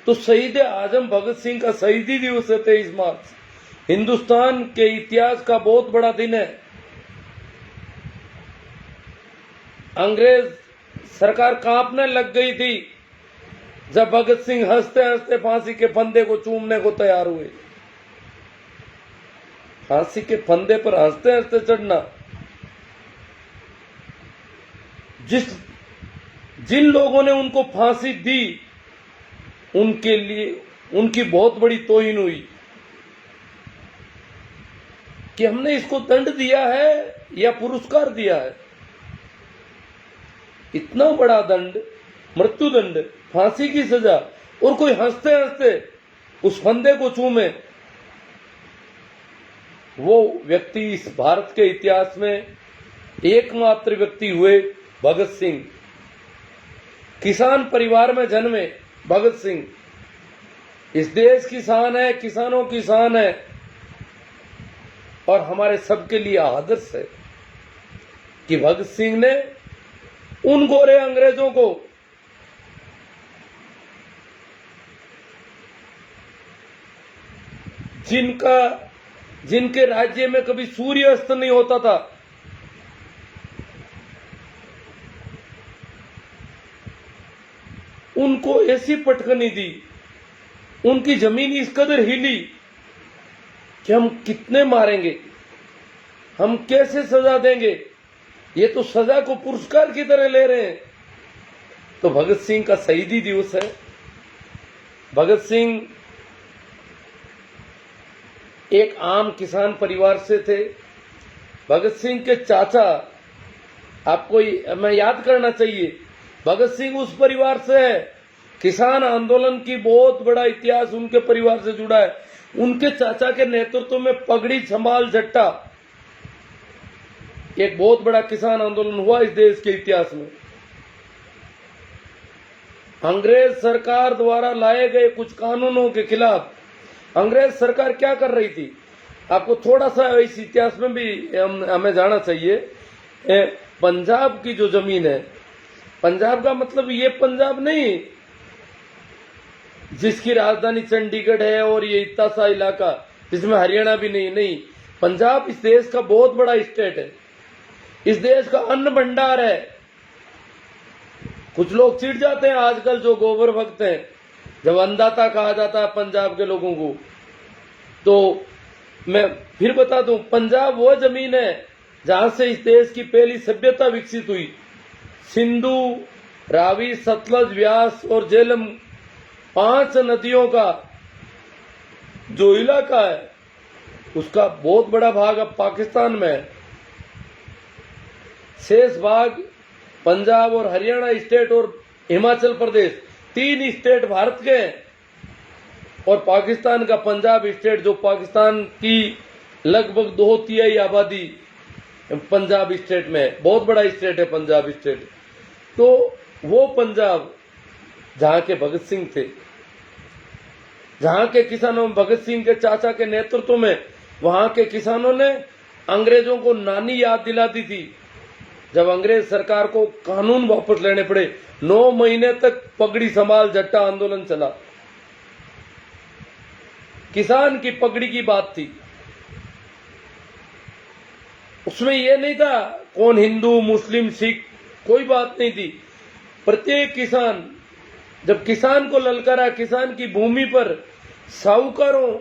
तो शहीद आजम भगत सिंह का शहीदी दिवस है 23 मार्च। हिंदुस्तान के इतिहास का बहुत बड़ा दिन है। अंग्रेज सरकार कांपने लग गई थी जब भगत सिंह हंसते हंसते फांसी के फंदे को चूमने को तैयार हुए। फांसी के फंदे पर हंसते हंसते चढ़ना जिन लोगों ने उनको फांसी दी उनके लिए उनकी बहुत बड़ी तौहीन हुई कि हमने इसको दंड दिया है या पुरस्कार दिया है। इतना बड़ा दंड, मृत्यु दंड, फांसी की सजा, और कोई हंसते हंसते उस फंदे को चूमे। वो व्यक्ति इस भारत के इतिहास में एकमात्र व्यक्ति हुए भगत सिंह। किसान परिवार में जन्मे भगत सिंह इस देश की शान है, किसानों की शान है और हमारे सबके लिए आदर्श है कि भगत सिंह ने उन गोरे अंग्रेजों को जिनके राज्य में कभी सूर्य अस्त नहीं होता था, उनको ऐसी पटकनी दी, उनकी जमीन इस कदर हिली कि हम कितने मारेंगे, हम कैसे सजा देंगे, ये तो सजा को पुरस्कार की तरह ले रहे हैं। तो भगत सिंह का शहीदी दिवस है। भगत सिंह एक आम किसान परिवार से थे। भगत सिंह के चाचा, आपको मैं याद करना चाहिए, भगत सिंह उस परिवार से है, किसान आंदोलन की बहुत बड़ा इतिहास उनके परिवार से जुड़ा है। उनके चाचा के नेतृत्व में पगड़ी छमाल जट्टा एक बहुत बड़ा किसान आंदोलन हुआ इस देश के इतिहास में। अंग्रेज सरकार द्वारा लाए गए कुछ कानूनों के खिलाफ अंग्रेज सरकार क्या कर रही थी, आपको थोड़ा सा इस इतिहास में भी हमें जाना चाहिए। पंजाब की जो जमीन है, पंजाब का मतलब ये पंजाब नहीं जिसकी राजधानी चंडीगढ़ है और ये इतना सा इलाका जिसमें हरियाणा भी नहीं। पंजाब इस देश का बहुत बड़ा स्टेट है, इस देश का अन्न भंडार है। कुछ लोग चिढ़ जाते हैं आजकल, जो गोबर भक्त हैं, जब अन्नदाता कहा जाता है पंजाब के लोगों को। तो मैं फिर बता दूं, पंजाब वो जमीन है जहां से इस देश की पहली सभ्यता विकसित हुई। सिंधु, रावी, सतलज, व्यास और झेलम 5 नदियों का जो इलाका है उसका बहुत बड़ा भाग अब पाकिस्तान में है। शेष भाग पंजाब और हरियाणा स्टेट और हिमाचल प्रदेश 3 स्टेट भारत के हैं और पाकिस्तान का पंजाब स्टेट, जो पाकिस्तान की लगभग 2/3 आबादी पंजाब स्टेट में है। बहुत बड़ा स्टेट है पंजाब स्टेट। तो वो पंजाब जहां के भगत सिंह थे, जहां के किसानों में भगत सिंह के चाचा के नेतृत्व में वहां के किसानों ने अंग्रेजों को नानी याद दिला दी थी। जब अंग्रेज सरकार को कानून वापस लेने पड़े, 9 महीने तक पगड़ी संभाल जट्टा आंदोलन चला। किसान की पगड़ी की बात थी, उसमें यह नहीं था कौन हिंदू, मुस्लिम, सिख, कोई बात नहीं थी। प्रत्येक किसान, जब किसान को ललकारा, किसान की भूमि पर साहूकारों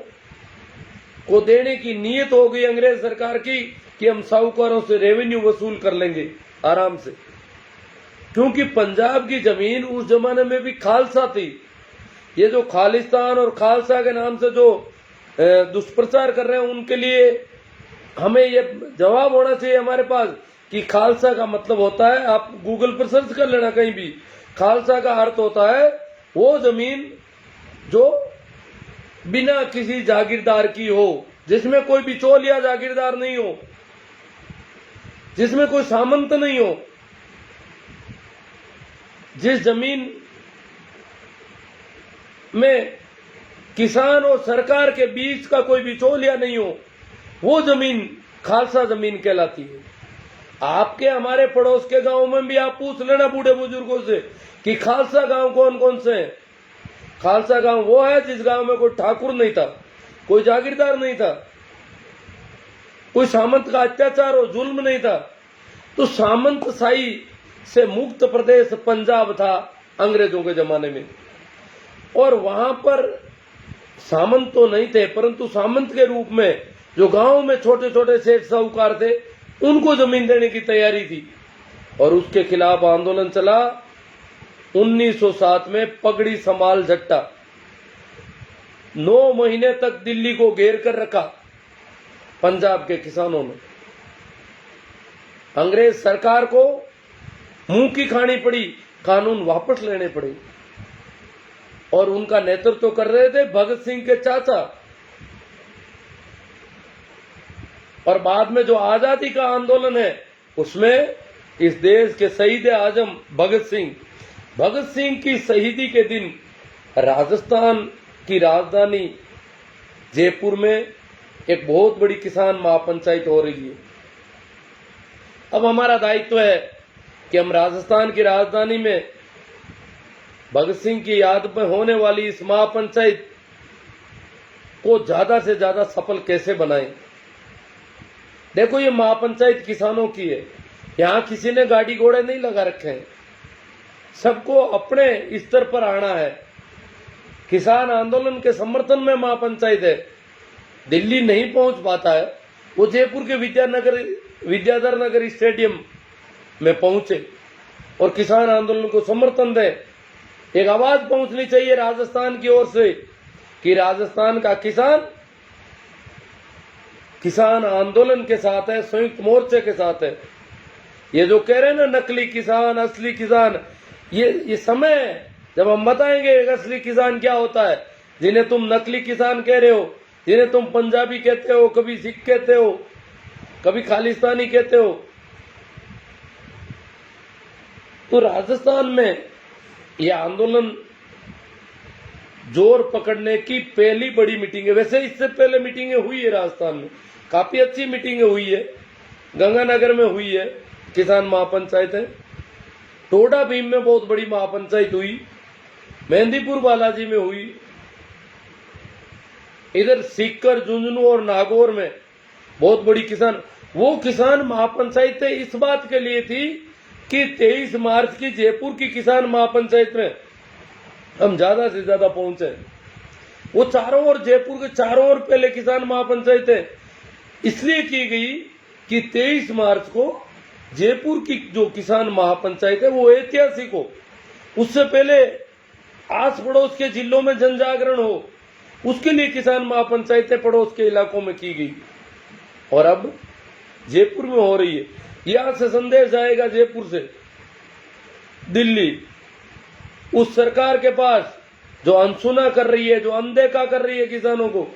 को देने की नीयत हो गई अंग्रेज सरकार की कि हम साहूकारों से रेवेन्यू वसूल कर लेंगे आराम से, क्योंकि पंजाब की जमीन उस जमाने में भी खालसा थी। ये जो खालिस्तान और खालसा के नाम से जो दुष्प्रचार कर रहे हैं, उनके लिए हमें ये जवाब होना चाहिए हमारे पास कि खालसा का मतलब होता है, आप गूगल पर सर्च कर लेना कहीं भी, खालसा का अर्थ होता है वो जमीन जो बिना किसी जागीरदार की हो, जिसमें कोई बिचौलिया जागीरदार नहीं हो, जिसमें कोई सामंत नहीं हो, जिस जमीन में किसान और सरकार के बीच का कोई बिचौलिया नहीं हो, वो जमीन खालसा जमीन कहलाती है। आपके हमारे पड़ोस के गांव में भी आप पूछ लेना बूढ़े बुजुर्गों से कि खालसा गांव कौन कौन से हैं। खालसा गांव वो है जिस गांव में कोई ठाकुर नहीं था, कोई जागीरदार नहीं था, कोई सामंत का अत्याचार और जुल्म नहीं था। तो सामंतशाही से मुक्त प्रदेश पंजाब था अंग्रेजों के जमाने में, और वहां पर सामंत तो नहीं थे, परंतु सामंत के रूप में जो गांव में छोटे छोटे सेठ साहूकार थे उनको जमीन देने की तैयारी थी, और उसके खिलाफ आंदोलन चला। 1907 में पगड़ी संभाल झट्टा 9 महीने तक दिल्ली को घेर कर रखा पंजाब के किसानों ने। अंग्रेज सरकार को मुंह की खानी पड़ी, कानून वापस लेने पड़े, और उनका नेतृत्व कर रहे थे भगत सिंह के चाचा। और बाद में जो आजादी का आंदोलन है उसमें इस देश के शहीद आजम भगत सिंह की शहीदी के दिन राजस्थान की राजधानी जयपुर में एक बहुत बड़ी किसान महापंचायत हो रही है। अब हमारा दायित्व है कि हम राजस्थान की राजधानी में भगत सिंह की याद में होने वाली इस महापंचायत को ज्यादा से ज्यादा सफल कैसे बनाएं। देखो, ये महापंचायत किसानों की है, यहां किसी ने गाड़ी घोड़े नहीं लगा रखे हैं, सबको अपने स्तर पर आना है। किसान आंदोलन के समर्थन में महापंचायत है, दिल्ली नहीं पहुंच पाता है, वो जयपुर के विद्याधर नगर स्टेडियम में पहुंचे और किसान आंदोलन को समर्थन दे। एक आवाज पहुंचनी चाहिए राजस्थान की ओर से कि राजस्थान का किसान आंदोलन के साथ है, संयुक्त मोर्चे के साथ है। ये जो कह रहे हैं ना नकली किसान असली किसान, ये समय है जब हम बताएंगे असली किसान क्या होता है। जिन्हें तुम नकली किसान कह रहे हो, जिन्हें तुम पंजाबी कहते हो, कभी सिख कहते हो, कभी खालिस्तानी कहते हो, तो राजस्थान में यह आंदोलन जोर पकड़ने की पहली बड़ी मीटिंग है। वैसे इससे पहले मीटिंगें हुई है राजस्थान में, काफी अच्छी मीटिंगें हुई है। गंगानगर में हुई है किसान महापंचायत है, टोडा भीम में बहुत बड़ी महापंचायत हुई, मेहंदीपुर बालाजी में हुई, इधर सीकर झुंझुनू और नागौर में बहुत बड़ी किसान महापंचायतें इस बात के लिए थी कि 23 मार्च की जयपुर की किसान महापंचायत में हम ज्यादा से ज्यादा पहुंचे। वो चारों ओर, जयपुर के चारों ओर पहले किसान महापंचायतें इसलिए की गई कि 23 मार्च को जयपुर की जो किसान महापंचायत है वो ऐतिहासिक हो, उससे पहले आस पड़ोस के जिलों में जन जागरण हो, उसके लिए किसान महापंचायतें पड़ोस के इलाकों में की गई, और अब जयपुर में हो रही है। यहां से संदेश जाएगा जयपुर से दिल्ली उस सरकार के पास जो अनसुना कर रही है, जो अनदेखा कर रही है किसानों को,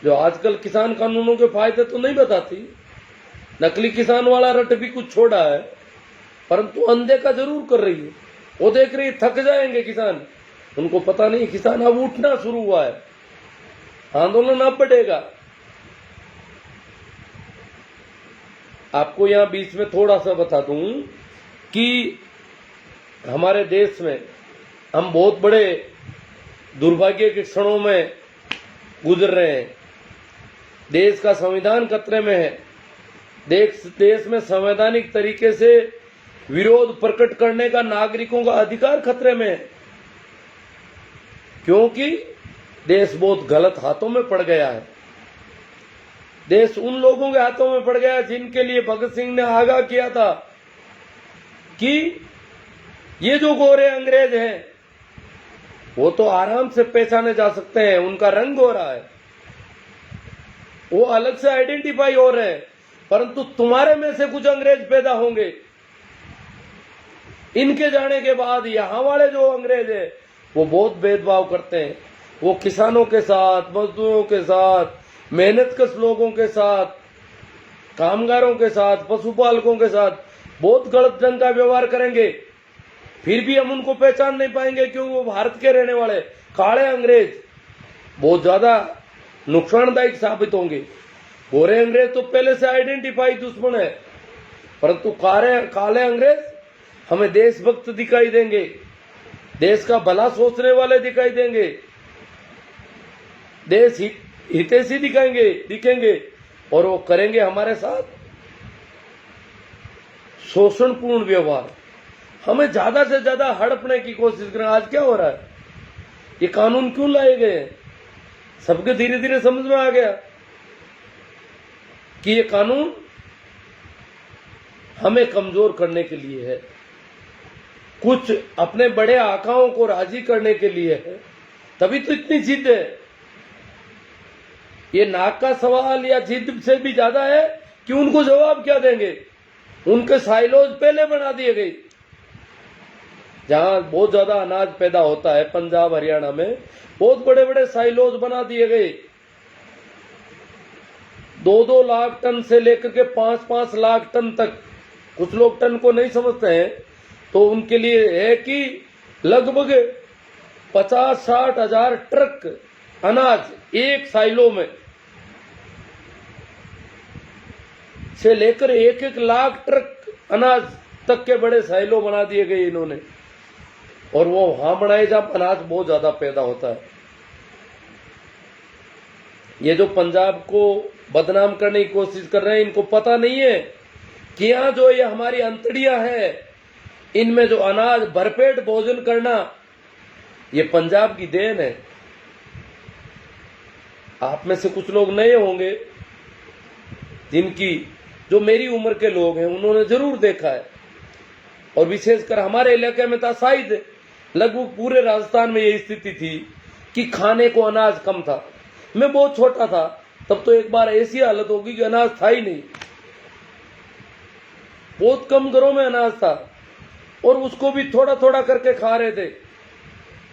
जो आजकल किसान कानूनों के फायदे तो नहीं बताती। नकली किसान वाला रट भी कुछ छोड़ा है, परंतु अनदेखा जरूर कर रही है। वो देख रही थक जाएंगे किसान, उनको पता नहीं किसान अब उठना शुरू हुआ है, आंदोलन अब बढ़ेगा। आपको यहां बीच में थोड़ा सा बता दूं कि हमारे देश में हम बहुत बड़े दुर्भाग्य के क्षणों में गुजर रहे हैं। देश का संविधान खतरे में है, देश में संवैधानिक तरीके से विरोध प्रकट करने का नागरिकों का अधिकार खतरे में है, क्योंकि देश बहुत गलत हाथों में पड़ गया है। देश उन लोगों के हाथों में पड़ गया जिनके लिए भगत सिंह ने आगाह किया था कि ये जो गोरे अंग्रेज हैं वो तो आराम से पहचाने जा सकते हैं, उनका रंग गोरा है, वो अलग से आइडेंटिफाई हो रहे हैं, परंतु तुम्हारे में से कुछ अंग्रेज पैदा होंगे। इनके जाने के बाद यहां वाले जो अंग्रेज हैं वो बहुत भेदभाव करते हैं। वो किसानों के साथ, मजदूरों के साथ, मेहनतकश लोगों के साथ, कामगारों के साथ, पशुपालकों के साथ बहुत गलत ढंग का व्यवहार करेंगे। फिर भी हम उनको पहचान नहीं पाएंगे क्योंकि वो भारत के रहने वाले काले अंग्रेज बहुत ज्यादा नुकसानदायक साबित होंगे। गोरे अंग्रेज तो पहले से आइडेंटिफाई दुश्मन है, परंतु काले अंग्रेज हमें देशभक्त दिखाई देंगे। देश का भला सोचने वाले दिखाई देंगे, देश हितैषी दिखेंगे और वो करेंगे हमारे साथ शोषणपूर्ण व्यवहार। हमें ज्यादा से ज्यादा हड़पने की कोशिश करें। आज क्या हो रहा है, ये कानून क्यों लाए गए हैं? सबके धीरे धीरे समझ में आ गया कि ये कानून हमें कमजोर करने के लिए है, कुछ अपने बड़े आकाओं को राजी करने के लिए है। तभी तो इतनी जिद है। ये नाक का सवाल या जिद से भी ज्यादा है कि उनको जवाब क्या देंगे। उनके साइलोज पहले बना दिए गए। जहां बहुत ज्यादा अनाज पैदा होता है, पंजाब हरियाणा में बहुत बड़े बड़े साइलोज बना दिए गए। 2-2 लाख टन से लेकर के 5-5 लाख टन तक। कुछ लोग टन को नहीं समझते हैं, तो उनके लिए है कि लगभग 50-60 हजार ट्रक अनाज एक साइलो में से लेकर 1-1 लाख ट्रक अनाज तक के बड़े साइलो बना दिए गए इन्होंने। और वो वहां बनाए जब अनाज बहुत ज्यादा पैदा होता है। ये जो पंजाब को बदनाम करने की कोशिश कर रहे हैं, इनको पता नहीं है कि यहां जो ये हमारी अंतड़ियां हैं, इनमें जो अनाज भरपेट भोजन करना, ये पंजाब की देन है। आप में से कुछ लोग नए होंगे, जिनकी जो मेरी उम्र के लोग हैं, उन्होंने जरूर देखा है। और विशेषकर हमारे इलाके में था, शायद लगभग पूरे राजस्थान में ये स्थिति थी कि खाने को अनाज कम था। मैं बहुत छोटा था तब, तो एक बार ऐसी हालत होगी कि अनाज था ही नहीं। बहुत कम घरों में अनाज था और उसको भी थोड़ा थोड़ा करके खा रहे थे।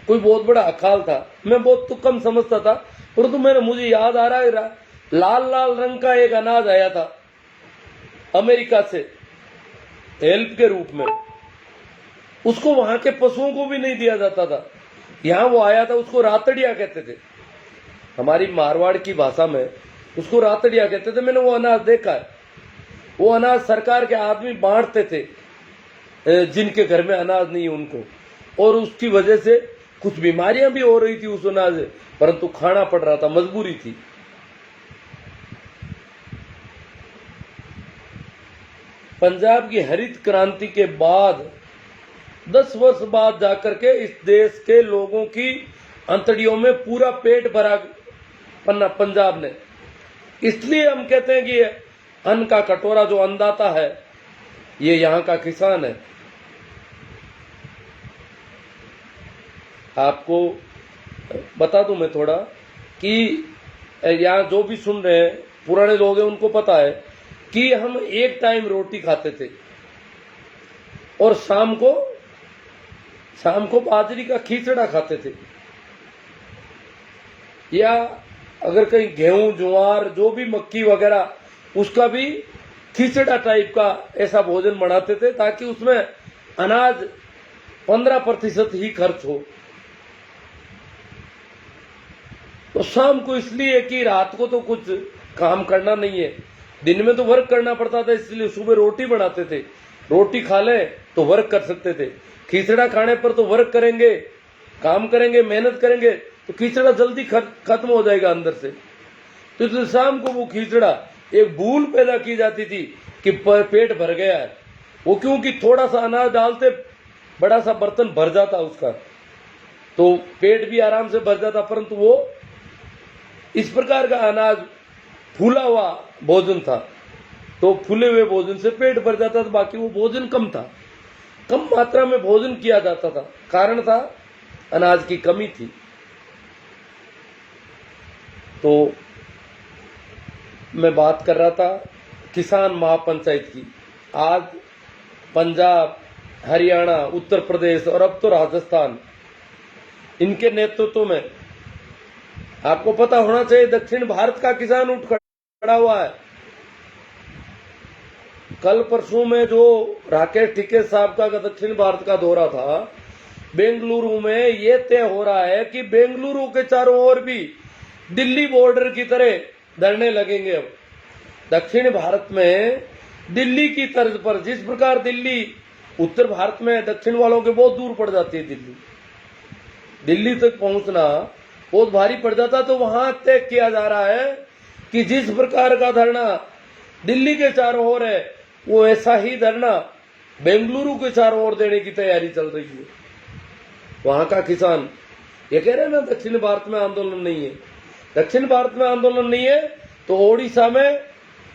कोई बहुत बड़ा अकाल था। मैं बहुत तो कम समझता था, परंतु मुझे याद आ रहा है, लाल लाल रंग का एक अनाज आया था अमेरिका से हेल्प के रूप में। उसको वहां के पशुओं को भी नहीं दिया जाता था। यहां वो आया था, उसको रातड़िया कहते थे। हमारी मारवाड़ की भाषा में उसको रातड़िया कहते थे। मैंने वो अनाज देखा है। वो अनाज सरकार के आदमी बांटते थे जिनके घर में अनाज नहीं उनको, और उसकी वजह से कुछ बीमारियां भी हो रही थी उस अनाज से, परंतु खाना पड़ रहा था, मजबूरी थी। पंजाब की हरित क्रांति के बाद 10 वर्ष बाद जाकर के इस देश के लोगों की अंतड़ियों में पूरा पेट भरा पंजाब ने। इसलिए हम कहते हैं कि अन्न का कटोरा जो अन्नदाता है, ये यहां का किसान है। आपको बता दूं मैं थोड़ा कि यहां जो भी सुन रहे हैं पुराने लोग हैं, उनको पता है कि हम एक टाइम रोटी खाते थे और शाम को बाजरी का खिचड़ा खाते थे, या अगर कहीं गेहूं ज्वार जो भी मक्की वगैरह, उसका भी खिचड़ा टाइप का ऐसा भोजन बनाते थे ताकि उसमें अनाज 15% ही खर्च हो। तो शाम को इसलिए कि रात को तो कुछ काम करना नहीं है, दिन में तो वर्क करना पड़ता था, इसलिए सुबह रोटी बनाते थे। रोटी खा ले तो वर्क कर सकते थे। खिचड़ा खाने पर तो वर्क करेंगे, काम करेंगे, मेहनत करेंगे, तो खिचड़ा जल्दी खत्म हो जाएगा अंदर से। तो इसलिए शाम को वो खिचड़ा एक भूल पैदा की जाती थी कि पेट भर गया है। वो क्योंकि थोड़ा सा अनाज डालते बड़ा सा बर्तन भर जाता उसका, तो पेट भी आराम से भर जाता। परंतु वो इस प्रकार का अनाज फूला हुआ भोजन था, तो फूले हुए भोजन से पेट भर जाता था। बाकी वो भोजन कम था, कम मात्रा में भोजन किया जाता था। कारण था अनाज की कमी थी। तो मैं बात कर रहा था किसान महापंचायत की। आज पंजाब, हरियाणा, उत्तर प्रदेश और अब तो राजस्थान, इनके नेतृत्व में आपको पता होना चाहिए दक्षिण भारत का किसान उठ खड़ा हुआ है। कल परसों में जो राकेश टिकैत साहब का दक्षिण भारत का दौरा था, बेंगलुरु में ये तय हो रहा है कि बेंगलुरु के चारों ओर भी दिल्ली बॉर्डर की तरह धरने लगेंगे। अब दक्षिण भारत में दिल्ली की तर्ज पर, जिस प्रकार दिल्ली उत्तर भारत में दक्षिण वालों के बहुत दूर पड़ जाती है दिल्ली, दिल्ली तक पहुंचना बहुत भारी पड़ जाता। तो वहां तय किया जा रहा है कि जिस प्रकार का धरना दिल्ली के चारों ओर है, वो ऐसा ही धरना बेंगलुरु के चारों ओर देने की तैयारी चल रही है। वहां का किसान ये कह रहे हैं ना, दक्षिण भारत में आंदोलन नहीं है। दक्षिण भारत में आंदोलन नहीं है तो ओडिशा में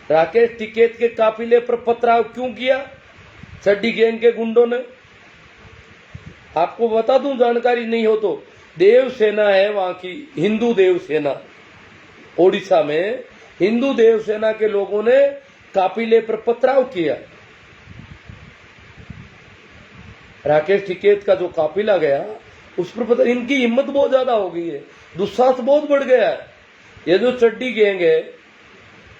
राकेश टिकैत के काफिले पर पथराव क्यों किया चड्डी गैंग के गुंडों ने? आपको बता दूं, जानकारी नहीं हो तो, देव सेना है वहां की, हिंदू देव सेना। ओडिशा में हिंदू देव सेना के लोगों ने काफिले पर पथराव किया। राकेश टिकैत का जो काफिला गया उस पर पता, इनकी हिम्मत बहुत ज्यादा हो गई है, दुस्साहस बहुत बढ़ गया है। ये जो चड्डी गैंग है,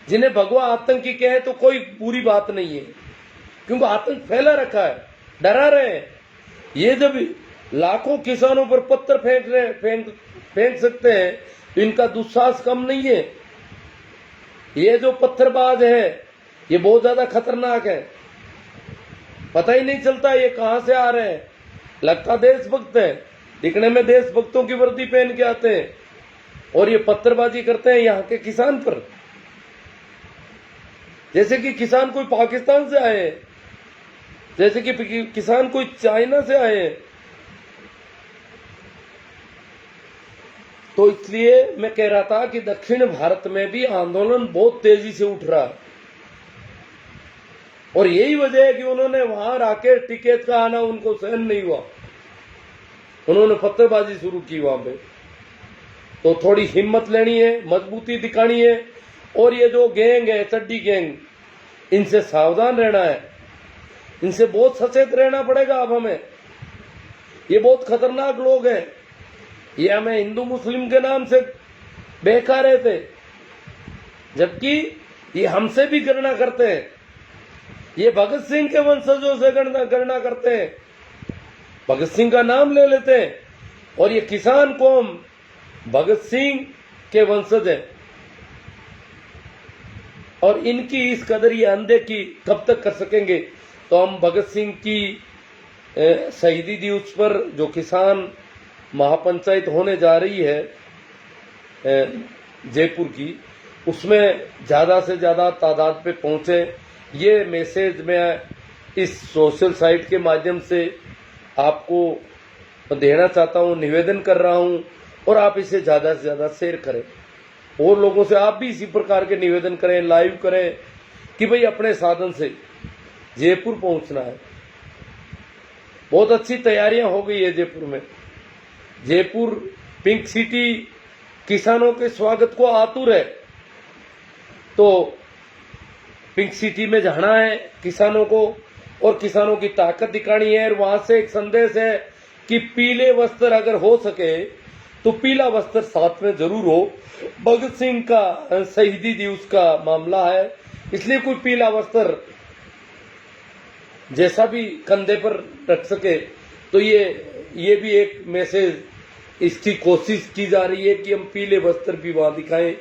जिन्हें भगवा आतंकी कहे तो कोई बुरी बात नहीं है, क्योंकि आतंक फैला रखा है, डरा रहे हैं। ये जब लाखों किसानों पर पत्थर फेंक सकते हैं तो इनका दुस्साहस कम नहीं है। ये जो पत्थरबाज है ये बहुत ज्यादा खतरनाक है, पता ही नहीं चलता ये कहां से आ रहे हैं। लगता देशभक्त है, दिखने में देशभक्तों की वर्दी पहन के आते हैं और ये पत्थरबाजी करते हैं यहाँ के किसान पर, जैसे कि किसान कोई पाकिस्तान से आए हैं, जैसे कि किसान कोई चाइना से आए हैं। तो इसलिए मैं कह रहा था कि दक्षिण भारत में भी आंदोलन बहुत तेजी से उठ रहा है और यही वजह है कि उन्होंने वहां राकेश टिकैत का आना उनको सहन नहीं हुआ, उन्होंने पत्थरबाजी शुरू की वहां पे। तो थोड़ी हिम्मत लेनी है, मजबूती दिखानी है और ये जो गैंग है चड्डी गैंग, इनसे सावधान रहना है, इनसे बहुत सचेत रहना पड़ेगा अब हमें। ये बहुत खतरनाक लोग हैं, ये हमें हिंदू मुस्लिम के नाम से बहका रहे थे, जबकि ये हमसे भी गणना करते हैं। ये भगत सिंह के वंशजों से गणना करते हैं, भगत सिंह का नाम ले लेते हैं और ये किसान कौम भगत सिंह के वंशज है। और इनकी इस कदर ये अनदेखी कब तक कर सकेंगे? तो हम भगत सिंह की शहीदी दिवस पर जो किसान महापंचायत होने जा रही है जयपुर की, उसमें ज्यादा से ज्यादा तादाद पे पहुंचे, ये मैसेज मैं इस सोशल साइट के माध्यम से आपको देना चाहता हूं, निवेदन कर रहा हूं और आप इसे ज्यादा से ज्यादा शेयर करें और लोगों से आप भी इसी प्रकार के निवेदन करें, लाइव करें कि भाई अपने साधन से जयपुर पहुंचना है। बहुत अच्छी तैयारियां हो गई है जयपुर में। जयपुर पिंक सिटी किसानों के स्वागत को आतुर है, तो पिंक सिटी में जाना है किसानों को और किसानों की ताकत दिखानी है। और वहां से एक संदेश है कि पीले वस्त्र अगर हो सके तो पीला वस्त्र साथ में जरूर हो। भगत सिंह का शहीदी दिवस का मामला है, इसलिए कोई पीला वस्त्र जैसा भी कंधे पर रख सके। तो ये भी एक मैसेज, इसकी कोशिश की जा रही है कि हम पीले वस्त्र भी वहां दिखाएं।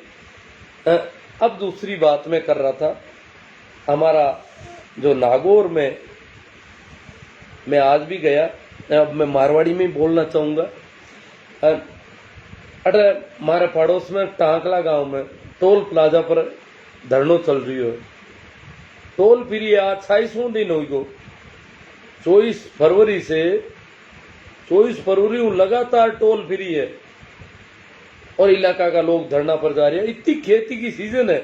अब दूसरी बात मैं कर रहा था, हमारा जो नागौर में मैं आज भी गया, अब मैं मारवाड़ी में बोलना चाहूंगा। अरे हमारे पड़ोस में टांकला गांव में टोल प्लाजा पर धरनो चल रही है। टोल फ्री आज 28वां दिन हो गो, 24 फरवरी से 24 फरवरी लगातार टोल फ्री है और इलाका का लोग धरना पर जा रहे हैं। इतनी खेती की सीजन है,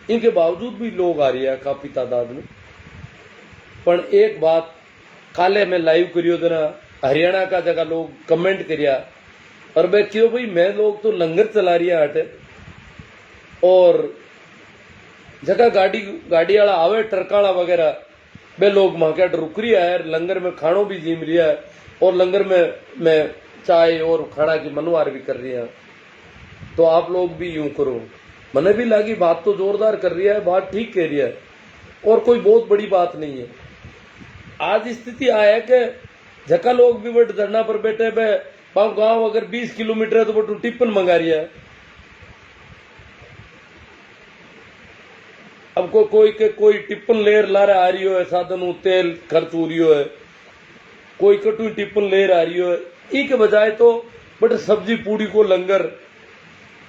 इनके बावजूद भी लोग आ रहे हैं काफी तादाद में। पर एक बात काले में लाइव करियो देना, हरियाणा का जगह लोग कमेंट करिया और मैं क्यों भाई मैं लोग तो लंगर चला रही है हटे और जगह गाड़ी वाला आवे ट्रकाला वगैरह बे लोग मार्केट रुक रही है, लंगर में खानों भी जीम रिया है और लंगर में चाय और खाना की मनवार भी कर रही है। तो आप लोग भी यूं करो। मने भी लगी बात तो जोरदार कर रही है, बात ठीक कह रही है और कोई बहुत बड़ी बात नहीं है। आज स्थिति आया है कि झका लोग भी बट धरना पर बैठे बे गांव अगर 20 किलोमीटर है तो बटू टिप्पन मंगा रही है। अब कोई टिप्पन लेर ला रहा आ रही हो है, साधन तेल खर्च हो रही हो है, कोई कटु टिप्पन लेर आ रही हो है। ई के बजाय तो बट सब्जी पूड़ी को लंगर,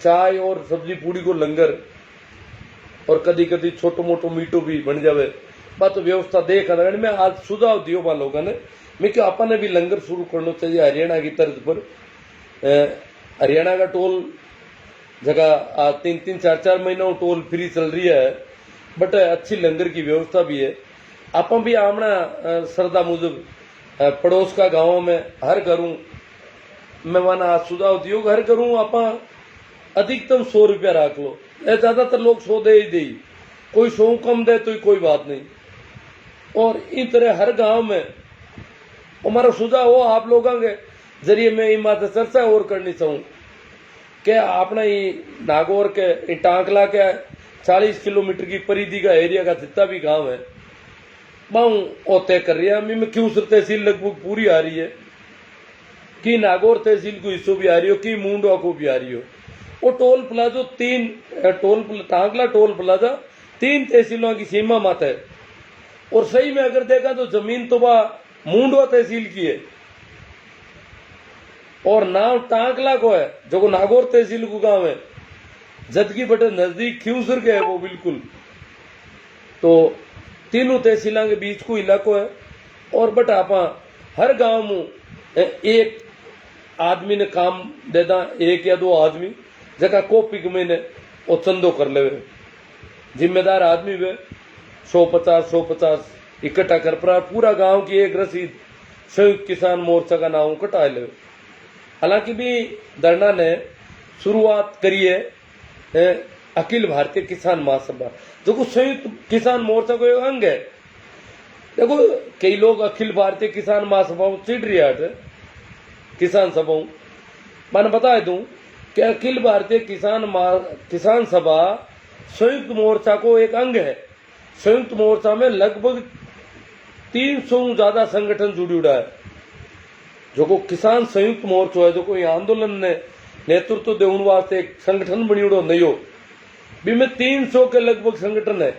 चाय और सब्जी पूड़ी को लंगर, और कदी कदी छोटो मोटो मीठो भी बन जावे। बात तो व्यवस्था देख मैं आज सुझाव दियो बा लोगों ने, मैं कि अपन ने भी लंगर शुरू करना चाहिए हरियाणा की तर्ज पर। हरियाणा का टोल जगह 3-4 महीनों टोल फ्री चल रही है, बट अच्छी लंगर की व्यवस्था भी है। आप भी आमना श्रद्धा मुजब पड़ोस का गांव में हर घरों मैं माना सुझाव दियो, हर घरों आप अधिकतम 100 रुपया रख लो। ज्यादातर लोग 100 दे ही दे, कोई 100 कम दे तो कोई बात नहीं। और इन तरह हर गांव में हमारा सुझाव हो आप लोगों के जरिए मैं इन बात चर्चा और करनी चाहूँ कि अपना ही नागौर के टांकला के 40 किलोमीटर की परिधि का एरिया का जितना भी गांव है बाऊ तय कर रही है। मैं क्यूसर तहसील लगभग पूरी आ रही है, कि नागौर तहसील को हिस्सों भी आ रही हो, कि मुंडवा को भी आ रही हो। वो toll palazzo Tankla toll plaza 3 तहसीलों की सीमा मात है। और सही में अगर देखा तो जमीन तो वह मुंडवा तहसील की है और नाम टांकला को है जो नागौर तहसील को गांव है, जबकि बटे नजदीक ख्यूसर के है वो बिल्कुल। तो तीनों तहसीलों के बीच को इलाको है। और बट आप हर गांव में एक आदमी ने काम देदा, 1 या 2 आदमी जगह कॉपी में वो चंदो कर ले, जिम्मेदार आदमी वे 150 इकट्ठा कर पूरा गांव की एक रसीद संयुक्त किसान मोर्चा का नाम कटा ले। हालांकि भी धरना ने शुरुआत करी है अखिल भारतीय किसान महासभा, जो कुछ संयुक्त किसान मोर्चा को एक अंग है। देखो कई लोग अखिल भारतीय किसान महासभा चिड़ रही है, किसान सभाओं मैंने बता दूं कि अखिल भारतीय किसान सभा संयुक्त मोर्चा को एक अंग है। संयुक्त मोर्चा में लगभग 300 ज्यादा संगठन जुड़ी उड़ा है। जो को किसान संयुक्त मोर्चा है, जो कोई आंदोलन ने नेतृत्व देने वास्ते एक संगठन बनी उड़ो नहीं हो, बीमे 300 के लगभग संगठन है।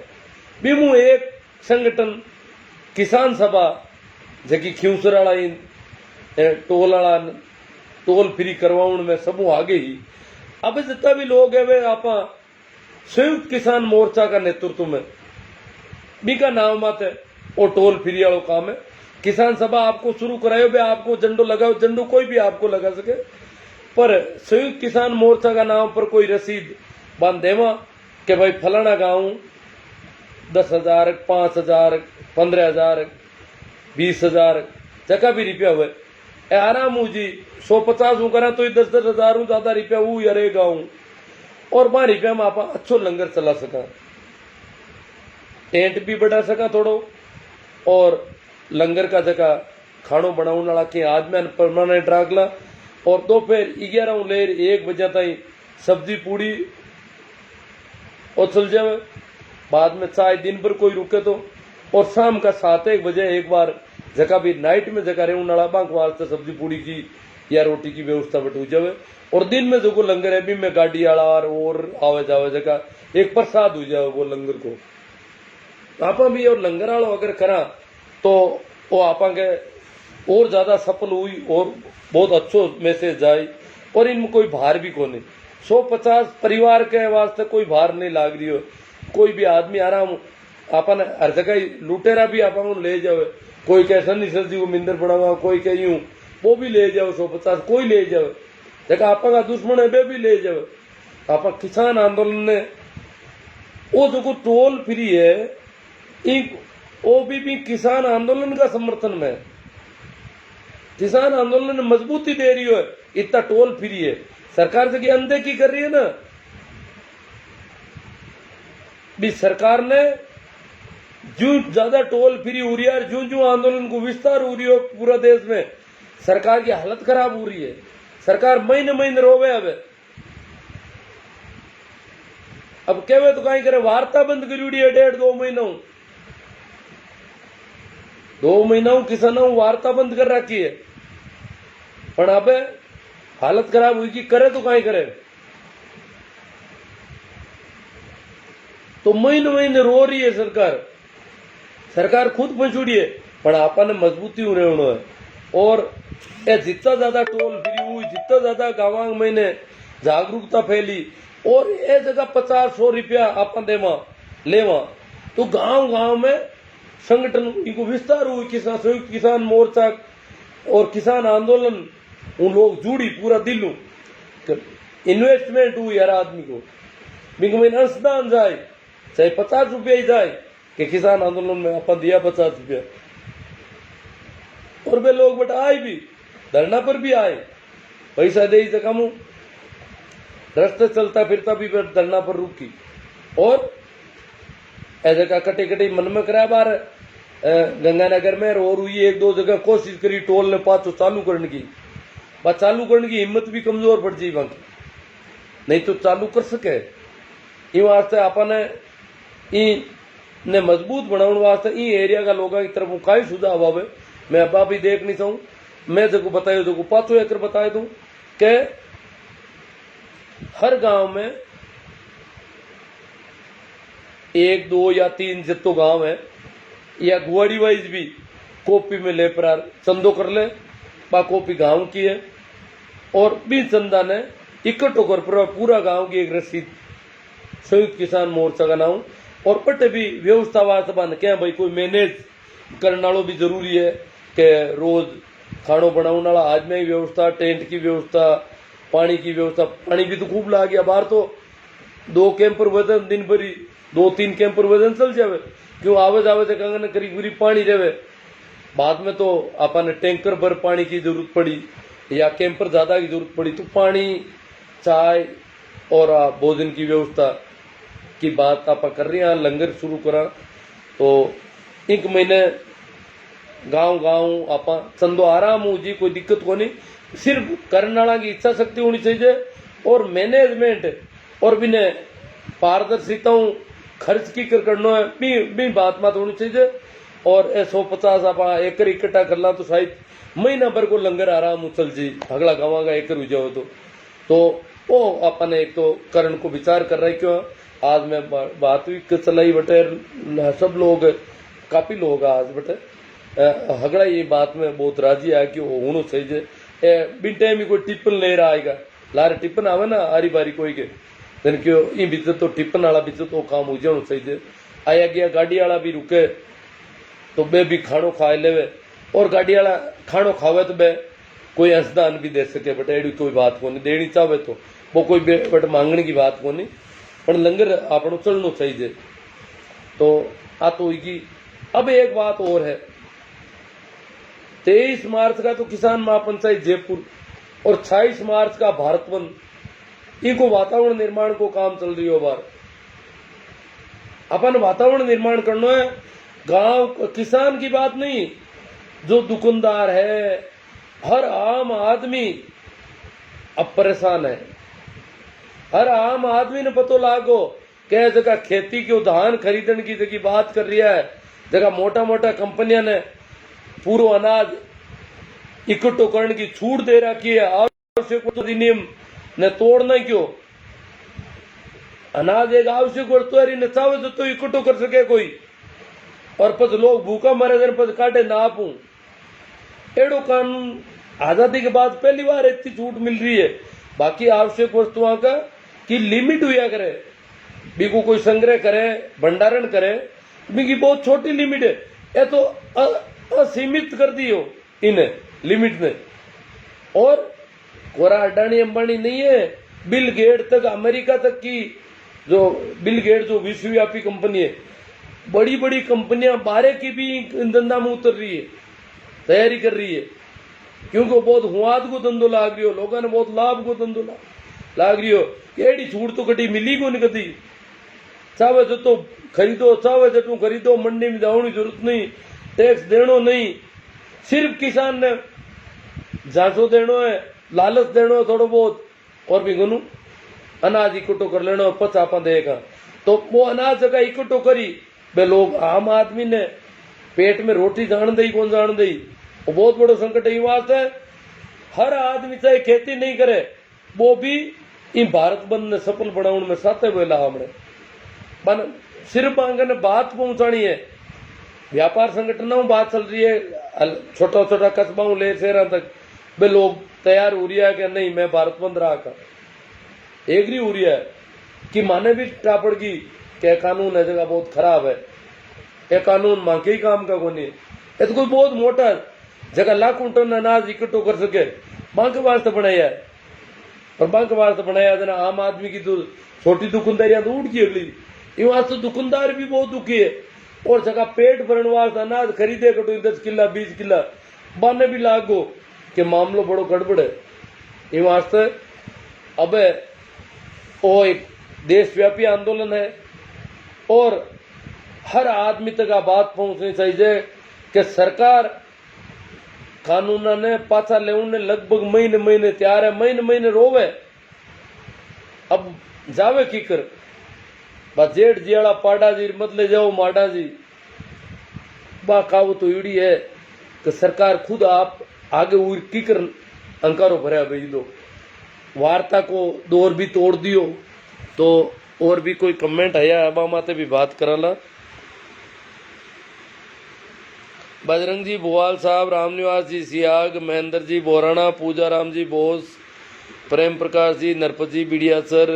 बीमू एक संगठन किसान सभा जबकि ख्यूसर वाला टोल फ्री करवाउण में सबू आगे ही। अब जितना भी लोग है वे आप संयुक्त किसान मोर्चा का नेतृत्व में भी का नाम मत है और टोल फ्री वालों काम है। किसान सभा आपको शुरू करायो बे, आपको झंडो लगाओ, झंडो कोई भी आपको लगा सके, पर संयुक्त किसान मोर्चा का नाम पर कोई रसीद बांध देवा कि भाई फलाना गांव 10,000 5,000 15,000 20,000 जगह भी रुपया हुए आराम हूँ जी 150 करा तो 10-10 हजार ज्यादा रुपया हूँ यारे गाँव। और 12 रुपया में आप अच्छो लंगर चला सका, टेंट भी बढ़ा सका थोड़ो, और लंगर का जगह खानो बनाने वाला के आदमी परमानेंट राखला। और दोपहर 11 लेर 1 बजे तक सब्जी पूड़ी और चल जावे, बाद में चाय दिन भर कोई रुके तो, और शाम का 7-1 बजे एक बार जगह भी नाइट में जगह रहे नाला बांक वास्ते सब्जी पूड़ी की या रोटी की व्यवस्था बटू जावे। और दिन में जो को लंगर है भी में गाड़ी आला और आवे जावे जगह एक प्रसाद हो जावे वो लंगर को। आप भी और लंगर आलो अगर करा तो वो आप के और ज्यादा सफल हुई और बहुत अच्छो मैसेज जाए। और इनमें कोई भार भी को नहीं, 150 परिवार के वास्ते कोई भार नहीं लाग रही हो। कोई भी आदमी आराम अपन हर जगह लुटेरा भी आप ले जावे, कोई कह सन्नी सर्दी को मिंदर पड़ावा, कोई कह यूं वो भी ले जाओ 150 कोई ले जाओ, देखा आपका दुश्मन है वे भी ले जाओ। आप किसान आंदोलन ने वो जो टोल फ्री है वो भी किसान आंदोलन का समर्थन में, किसान आंदोलन ने मजबूती दे रही है। इतना टोल फ्री है, सरकार से अनदेखी कर रही है ना, भी सरकार ने जो ज्यादा टोल फ्री हो रही है, जो आंदोलन को विस्तार हो रही है पूरा देश में, सरकार की हालत खराब हो रही है। सरकार महीने महीने रोवे अब कहवे तो कहीं करे वार्ता बंद करी है 1.5-2 महीनों 2 महीनों किसानों वार्ता बंद कर रखी है। पर अब हालत खराब हुई कि करे तो कहीं करे, तो महीने महीने रो रही है सरकार, सरकार खुद पछुड़ी है। पर आपने मजबूती हो रहे है और जितना ज्यादा टोल फ्री हुई इतना ज्यादा गाँव में ने जागरूकता फैली और ये जगह 50-100 रुपया अपन देवा लेवा तो गांव गांव में संगठन इनको विस्तार हुई किसान संयुक्त किसान मोर्चा और किसान आंदोलन उन लोग जुड़ी पूरा दिल इन्वेस्टमेंट हुई हर आदमी को बिंग में अंशदान जाए चाहे 50 रुपया ही जाए कि किसान आंदोलन में अपन दिया 50 रुपया और वे लोग बट आए भी धरना पर भी आए पैसा दे कम रास्ते चलता फिरता भी धरना पर रुकी और ऐसे का कटे कटे मन में करा बार गंगानगर में और हुई 1-2 जगह कोशिश करी टोल ने पाछो चालू करने की बात चालू करने की हिम्मत भी कमजोर पड़ जाए बाकी नहीं तो चालू कर सके इन वास्ते अपन ने मजबूत बनाने वास्ते इन एरिया का लोगों की तरफ कई सुझाव आवे मैं अब भी देख नहीं चाहूँ मैं जो बताया जो 5 एकड़ बता दूं कि हर गांव में 1, 2 या 3 जितो गांव है या गुआड़ी वाइज भी कॉपी में ले पर चंदो कर ले बा कॉपी गांव की है और भी चंदा ने इकट्ठो कर पूरा गांव की एक रसीद संयुक्त किसान मोर्चा का नाम और पटे भी व्यवस्था वास्ते बन क्या भाई कोई मैनेज करने वालों भी जरूरी है कि रोज खानो बनाने वाला आज में ही व्यवस्था टेंट की व्यवस्था पानी की व्यवस्था पानी भी तो खूब ला गया बाहर तो 2 कैंपर वजन दिन भर 2-3 कैंपर वजन चल जावे क्यों आवे जावे तो कंगन करीब करीब पानी रहे बाद में तो अपन टैंकर भर पानी की जरूरत पड़ी या कैंपर ज्यादा की जरूरत पड़ी तो पानी चाय और भोजन की व्यवस्था की बात आप कर रहे हैं लंगर शुरू करा तो 1 महीने गांव गांव आप चंदो आराम हो जी कोई दिक्कत को नहीं सिर्फ करने वाला की इच्छा शक्ति होनी चाहिए और मैनेजमेंट और भी ने पारदर्शिता खर्च की करना है भी बात मत होनी चाहिए और 150 आप एकड़ इकट्ठा कर ला तो शायद महीना भर को लंगर आराम चल जी अगला गाँव का एकड़ हो जाओ तो वो अपन एक तो करण को विचार कर रहे क्यों आज मैं बात भी चलाई बटे सब लोग काफी लोग आज बटे हगड़ा ये बात में बहुत राजी है कि वो होना चाहिए बिन टाइम ही कोई टिप्पण ले रहा आएगा लारे टिप्पण आवे ना आरी बारी कोई के दिन क्यों इन बीच तो टिप्पण वाला बीच तो काम हो जाना चाहिए आया गया गाड़ी वाला भी रुके तो बे भी खानो खा लेवे और गाड़ी वाला खानो खावे तो बे कोई अंशदान भी दे सके बट एडी कोई बात को नहीं देनी चाहे तो वो कोई बट मांगने की बात को नहीं पर लंगर आपको चलना चाहिए तो आ तो की अब एक बात और है 23 मार्च का तो किसान महापंचायत जयपुर और 26 मार्च का भारत बंद इनको वातावरण निर्माण को काम चल रही हो बार अपन वातावरण निर्माण करना है गांव किसान की बात नहीं जो दुकानदार है हर आम आदमी अब परेशान है हर आम आदमी ने पतो लागो क्या जगह खेती के धान खरीदने की जगह बात कर रहा है जगह मोटा मोटा कंपनियां ने पूरा अनाज इकट्ठो करने की छूट दे रखी है आवश्यक अधिनियम ने तोड़ना क्यों अनाज एक आवश्यक वस्तु है न चाहे तो इकट्ठो कर सके कोई और पस लोग भूखा मरे दिन पस काटे ना आपू एडो कानून आजादी के बाद पहली बार इतनी छूट मिल रही है बाकी आवश्यक वस्तुओं का की लिमिट हुआ करे बीको कोई संग्रह करे भंडारण करे बीकी बहुत छोटी लिमिट है ये तो असीमित कर दी हो इन लिमिट ने और कोरा अडानी अंबानी नहीं है बिल गेट तक अमेरिका तक की जो बिल गेट जो विश्वव्यापी कंपनी है बड़ी बड़ी कंपनियां बाहर की भी धंधा में उतर रही है तैयारी कर रही है क्योंकि बहुत हुआद को धंधो लाग रही हो लोगों ने बहुत लाभ को धंधो लाग रही हो केड़ी छूट तो कटी मिली को नहीं कदी चाहे जो खरीदो चाहे जटू खरीदो मंडी में जाने की जरूरत नहीं टैक्स देनो नहीं सिर्फ किसान ने झांसो देनो है लालच देनो है थोड़ा बहुत और भी गुनु अनाज इकट्ठो कर लेना पच आप देगा तो वो अनाज जगह इकट्ठो करी बे लोग आम आदमी ने पेट में रोटी जान दई कौन जान दई वो बहुत बड़ो संकट है बात है हर आदमी चाहे खेती नहीं करे वो भी इन भारत बंद ने सफल बनाने में साथे वेला हमने बन सिर्फ आंगन बात पहुंचानी है व्यापार संगठनों में बात चल रही है छोटा छोटा कस्बाओं ले शहर तक वे लोग तैयार हो रहा है कि नहीं मैं भारत बंद रहा कर एग्री हो रहा है कि माने भी टापड़ की क्या कानून है जगह बहुत खराब है ये कानून मां के ही काम का कोनी ये तो कोई बहुत मोटा जगह लाखों टन अनाज इकट्ठो कर सके मां के वास्ते बनाया है और मां के वास्ते बनाया है आम आदमी की तो छोटी दुकानदारियां तो उठ गई अगली ये वास्ते दुकानदार भी बहुत दुखी है और जगह पेट भरने वास्ते अनाज खरीदे कटो 10 किला 20 किला बाने भी लागो कि मामलो बड़ो गड़बड़ है ये वास्ते अब वो एक देशव्यापी आंदोलन है और हर आदमी तक आ बात पहुंचनी चाहिए कि सरकार कानून ने पाछा लेने लगभग महीने महीने तैयार है महीने महीने रोवे अब जावे की कर जेठ जियाड़ा पाड़ा जी मत ले जाओ माडा जी बा काव तो ईड़ी है कि सरकार खुद आप आगे उड़ की कर अंकारो भरा भाई लो वार्ता को दौर भी तोड़ दियो तो और भी कोई कमेंट है अब माते भी बात कराला बजरंग जी बोवाल साहब रामनिवास जी सियाग महेंद्र जी बोराना पूजा राम जी बोस प्रेम प्रकाश जी नरपत जी बिड़िया सर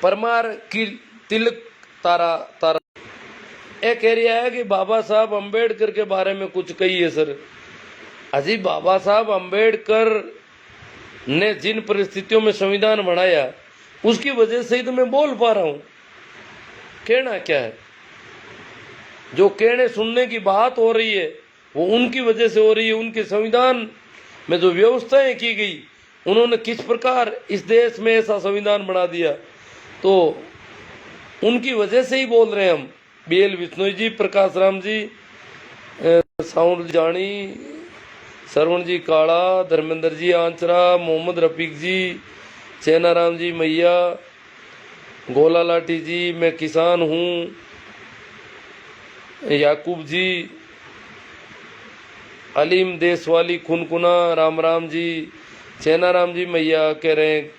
परमार की तिलक तारा तारा ये कह रहा है कि बाबा साहब अंबेडकर के बारे में कुछ कहिए सर अजी बाबा साहब अंबेडकर ने जिन परिस्थितियों में संविधान बनाया उसकी वजह से ही तो मैं बोल पा रहा हूं कहना क्या है जो कहने सुनने की बात हो रही है वो उनकी वजह से हो रही है उनके संविधान में जो व्यवस्थाएं की गई उन्होंने किस प्रकार इस देश में ऐसा संविधान बना दिया तो उनकी वजह से ही बोल रहे हैं हम बीएल विश्नोई जी प्रकाश राम जी साउंड जानी सरवण जी काला धर्मेंद्र जी आंचरा मोहम्मद रफीक जी चैनाराम जी मैया गोला लाठी जी मैं किसान हूँ याकूब जी अलीम देशवाली खुनकुना राम राम जी चैनाराम जी मैया कह रहे हैं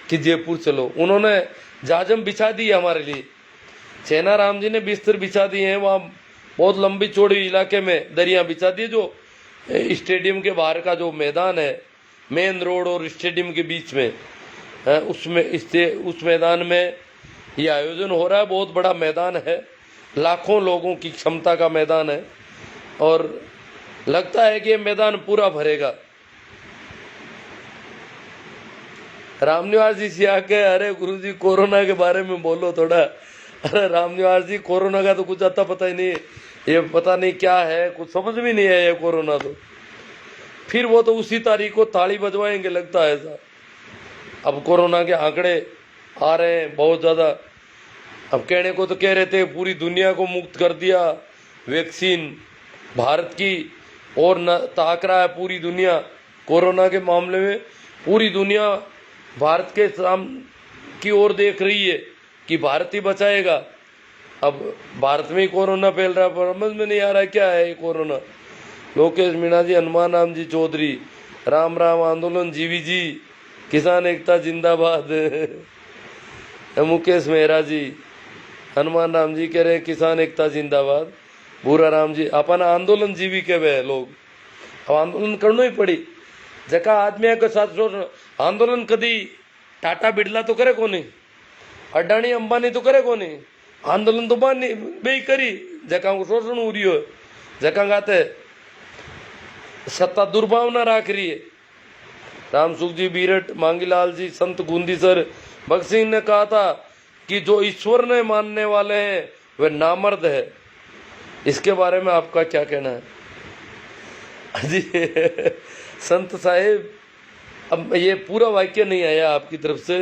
कि जयपुर चलो उन्होंने जाजम बिछा दी हमारे लिए चैनाराम जी ने बिस्तर बिछा दिए हैं वहाँ बहुत लंबी चौड़ी इलाके में दरिया बिछा दी जो स्टेडियम के बाहर का जो मैदान है मेन रोड और स्टेडियम के बीच में उसमें उस मैदान में ये आयोजन हो रहा है बहुत बड़ा मैदान है लाखों लोगों की क्षमता का मैदान है और लगता है कि ये मैदान पूरा भरेगा रामनिवास जी से आके अरे गुरुजी कोरोना के बारे में बोलो थोड़ा अरे रामनिवास जी कोरोना का तो कुछ आता पता ही नहीं ये पता नहीं क्या है कुछ समझ में नहीं है ये कोरोना तो फिर वो तो उसी तारीख को ताली बजवाएंगे लगता है ऐसा अब कोरोना के आंकड़े आ रहे हैं बहुत ज़्यादा अब कहने को तो कह रहे थे पूरी दुनिया को मुक्त कर दिया वैक्सीन भारत की और न ताक रहा है पूरी दुनिया कोरोना के मामले में पूरी दुनिया भारत के की ओर देख रही है कि भारत ही बचाएगा अब भारत में ही कोरोना फैल रहा है पर समझ में नहीं आ रहा है क्या है ये कोरोना लोकेश मीणा जी हनुमान राम जी चौधरी राम राम आंदोलन जीवी जी किसान एकता जिंदाबाद मुकेश मेहरा जी हनुमान राम जी कह रहे हैं किसान एकता जिंदाबाद भूरा राम जी अपन आंदोलन जीवी के वे लोग अब आंदोलन करना ही पड़ी जका आदमी के साथ आंदोलन कदी टाटा बिड़ला तो करे कोनी अडानी अंबानी तो करे कोनी आंदोलन तो बानी बे करी जका को शोषण हो रही हो जका गाते सत्ता दुर्भावना राख रही है रामसुख जी बीरट मांगीलाल जी संत गुंदी सर भगत सिंह ने कहा था कि जो ईश्वर ने मानने वाले हैं वे नामर्द है इसके बारे में आपका क्या कहना है जी संत साहेब अब ये पूरा वाक्य नहीं आया आपकी तरफ से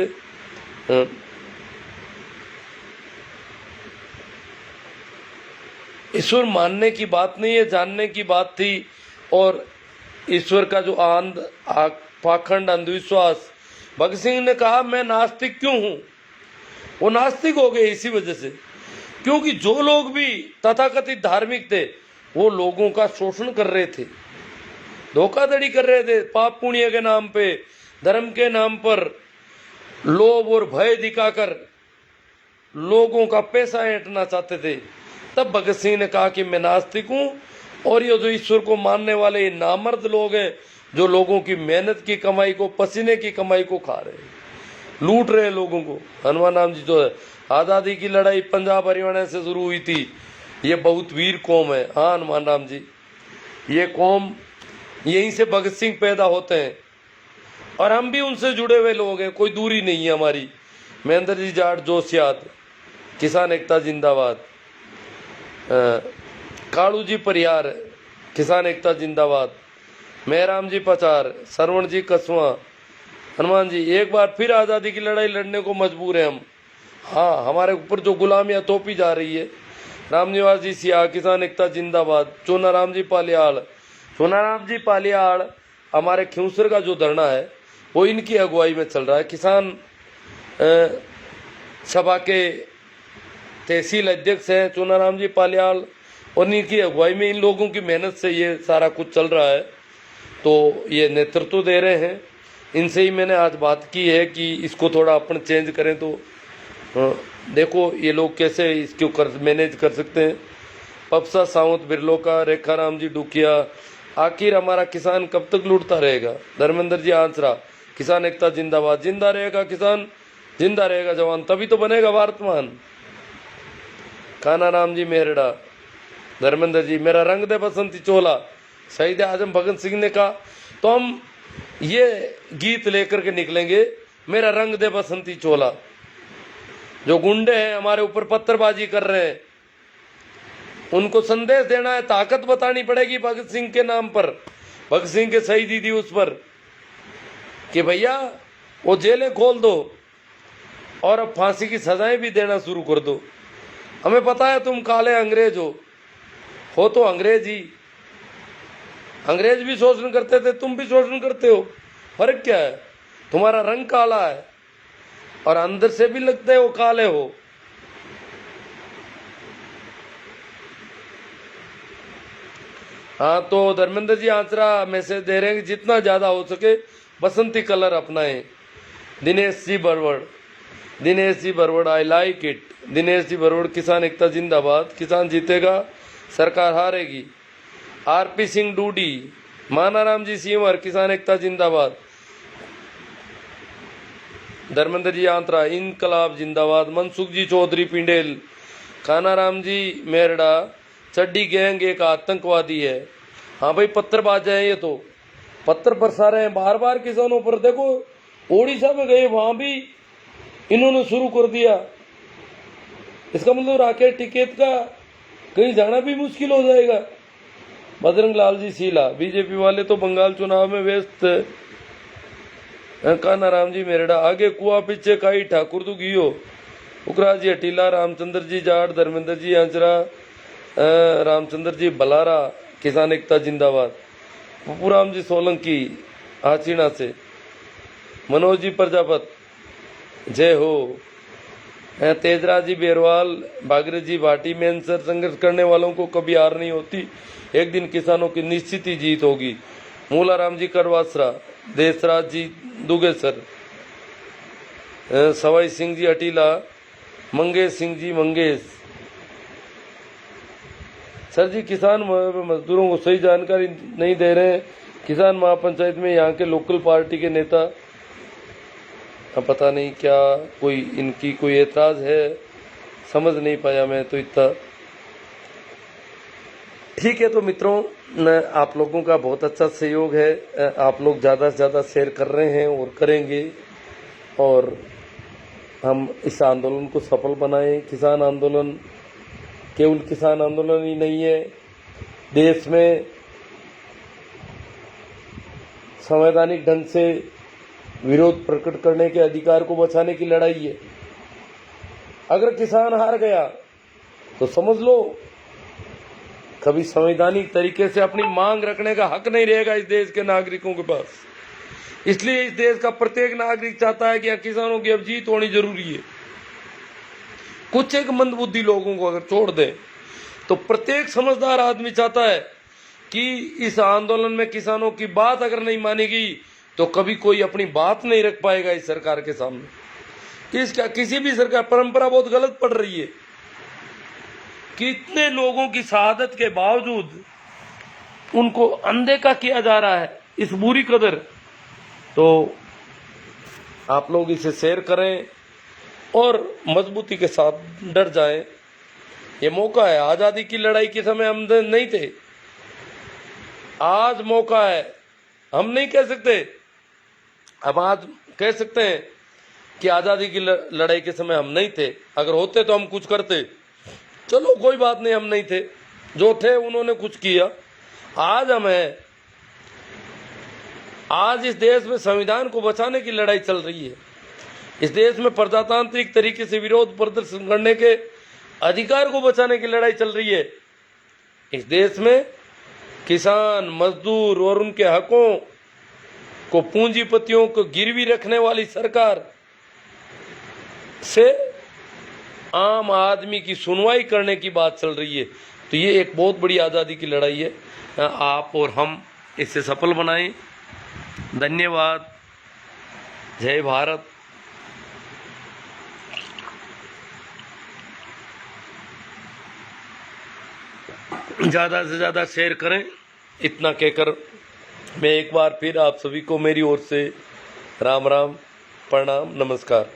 ईश्वर मानने की बात नहीं है जानने की बात थी और ईश्वर का जो पाखंड अंधविश्वास भगत सिंह ने कहा मैं नास्तिक क्यों हूं वो नास्तिक हो गए इसी वजह से क्योंकि जो लोग भी तथाकथित धार्मिक थे वो लोगों का शोषण कर रहे थे धोखाधड़ी कर रहे थे पाप पुण्य के नाम पे धर्म के नाम पर लोभ और भय दिखाकर लोगों का पैसा ऐंठना चाहते थे तब भगत सिंह ने कहा कि मैं नास्तिक हूं और ये जो ईश्वर को मानने वाले ये नामर्द लोग हैं जो लोगों की मेहनत की कमाई को, पसीने की कमाई को खा रहे हैं, लूट रहे हैं लोगों को। हनुमान राम जी जो है, आज़ादी की लड़ाई पंजाब हरियाणा से शुरू हुई थी। ये बहुत वीर कौम है। हाँ हनुमान राम जी, ये कौम, यहीं से भगत सिंह पैदा होते हैं और हम भी उनसे जुड़े हुए लोग हैं, कोई दूरी नहीं है हमारी। महेंद्र जी जाट जोशियात, किसान एकता जिंदाबाद। कालू जी परियार, किसान एकता जिंदाबाद। मेहराम जी पचार, सरवण जी कसवा। हनुमान जी एक बार फिर आज़ादी की लड़ाई लड़ने को मजबूर हैं हम। हाँ, हमारे ऊपर जो गुलामियाँ थोपी जा रही है। रामनिवास जी सिया, किसान एकता जिंदाबाद। चोनाराम जी पालियाल, चोनाराम जी पालियाल, हमारे ख्यूसर का जो धरना है वो इनकी अगुवाई में चल रहा है। किसान सभा के तहसील अध्यक्ष हैं चोनाराम जी पालियाल और इनकी अगुवाई में, इन लोगों की मेहनत से ये सारा कुछ चल रहा है। तो ये नेतृत्व दे रहे हैं। इनसे ही मैंने आज बात की है कि इसको थोड़ा अपन चेंज करें। तो देखो ये लोग कैसे इसको मैनेज कर सकते हैं। पपसा सावंत बिरलो का, रेखा राम जी डुकिया, आखिर हमारा किसान कब तक लूटता रहेगा। धर्मेंद्र जी आंसरा, किसान एकता जिंदाबाद। जिंदा रहेगा किसान, जिंदा रहेगा जवान, तभी तो बनेगा भारतमान। काना राम जी मेहरड़ा। धर्मेंद्र जी, मेरा रंग दे बसंती चोला। शहीद आजम भगत सिंह ने कहा, तो हम ये गीत लेकर के निकलेंगे, मेरा रंग दे बसंती चोला। जो गुंडे हैं हमारे ऊपर पत्थरबाजी कर रहे हैं, उनको संदेश देना है, ताकत बतानी पड़ेगी भगत सिंह के नाम पर, भगत सिंह के शहीदी दिवस पर, कि भैया वो जेलें खोल दो और अब फांसी की सजाएं भी देना शुरू कर दो। हमें पता है तुम काले अंग्रेज हो तो अंग्रेज ही। अंग्रेज भी शोषण करते थे, तुम भी शोषण करते हो। फर्क क्या है? तुम्हारा रंग काला है और अंदर से भी लगते हो काले हो। हाँ, तो धर्मेंद्र जी आंसरा मैसेज दे रहे हैं कि जितना ज्यादा हो सके बसंती कलर अपनाएं। Dinesh ji Barwad, Dinesh ji Barwad, I like it. Dinesh ji Barwad, किसान एकता जिंदाबाद। किसान जीतेगा, सरकार हारेगी। आरपी सिंह डूडी, मानाराम जी सीवर, किसान एकता जिंदाबाद। धर्मेंद्र जी आंतरा, इनकलाब जिंदाबाद। मनसुख जी चौधरी पिंडेल, कानाराम जी मेरड़ा, चड्डी गैंग एक आतंकवादी है। हाँ भाई, पत्थरबाज है ये, तो पत्थर बरसा रहे हैं बार बार किसानों पर। देखो ओडिशा में गए, वहां भी इन्होंने शुरू कर दिया। इसका मतलब राकेश टिकैत का कहीं जाना भी मुश्किल हो जाएगा। बजरंग लाल जी सीला, बीजेपी वाले तो बंगाल चुनाव में व्यस्त। कानाराम जी मेरड़ा, आगे कुआ पीछे काई, ठाकुर तू गियो। उकराज जी हटीला, रामचंद्र जी जाट, धर्मेंद्र जी आंचरा, रामचंद्र जी बलारा, किसान एकता जिंदाबाद। पप्पूराम जी सोलंकी आचीना से। मनोज जी प्रजापत, जय हो। तेजराज जी बेरवाल, भागीरथ जी भाटी, में सर, संघर्ष करने वालों को कभी हार नहीं होती, एक दिन किसानों की निश्चित ही जीत होगी। मूलाराम जी करवासरा, देशराज जी दुगेसर, सवाई सिंह जी अटीला, मंगेश सिंह जी मंगेश। सर जी, किसान मजदूरों को सही जानकारी नहीं दे रहे हैं किसान महापंचायत में यहाँ के लोकल पार्टी के नेता। अब पता नहीं क्या कोई इनकी कोई एतराज है, समझ नहीं पाया मैं तो इतना। ठीक है, तो मित्रों, आप लोगों का बहुत अच्छा सहयोग है। आप लोग ज़्यादा से ज़्यादा शेयर कर रहे हैं और करेंगे, और हम इस आंदोलन को सफल बनाएं। किसान आंदोलन केवल किसान आंदोलन ही नहीं है, देश में संवैधानिक ढंग से विरोध प्रकट करने के अधिकार को बचाने की लड़ाई है। अगर किसान हार गया तो समझ लो कभी संवैधानिक तरीके से अपनी मांग रखने का हक नहीं रहेगा इस देश के नागरिकों के पास। इसलिए इस देश का प्रत्येक नागरिक चाहता है कि किसानों की अब जीत होनी जरूरी है। कुछ एक मंदबुद्धि लोगों को अगर छोड़ दें तो प्रत्येक समझदार आदमी चाहता है कि इस आंदोलन में किसानों की बात अगर नहीं मानी गई तो कभी कोई अपनी बात नहीं रख पाएगा इस सरकार के सामने। इसका किसी भी सरकार परंपरा बहुत गलत पड़ रही है। कितने लोगों की शहादत के बावजूद उनको अनदेखा किया जा रहा है इस बुरी कदर। तो आप लोग इसे शेयर करें और मजबूती के साथ डट जाएं। ये मौका है, आज़ादी की लड़ाई के समय हम नहीं थे, आज मौका है। हम नहीं कह सकते, अब आज कह सकते हैं कि आज़ादी की लड़ाई के समय हम नहीं थे, अगर होते तो हम कुछ करते। चलो कोई बात नहीं, हम नहीं थे, जो थे उन्होंने कुछ किया। आज हम हैं, आज इस देश में संविधान को बचाने की लड़ाई चल रही है। इस देश में प्रजातांत्रिक तरीके से विरोध प्रदर्शन करने के अधिकार को बचाने की लड़ाई चल रही है। इस देश में किसान, मजदूर और उनके हकों को पूंजीपतियों को गिरवी रखने वाली सरकार से आम आदमी की सुनवाई करने की बात चल रही है। तो ये एक बहुत बड़ी आज़ादी की लड़ाई है, आप और हम इसे सफल बनाएं। धन्यवाद। जय भारत। ज़्यादा से ज़्यादा शेयर करें। इतना कहकर मैं एक बार फिर आप सभी को मेरी ओर से राम राम, प्रणाम, नमस्कार।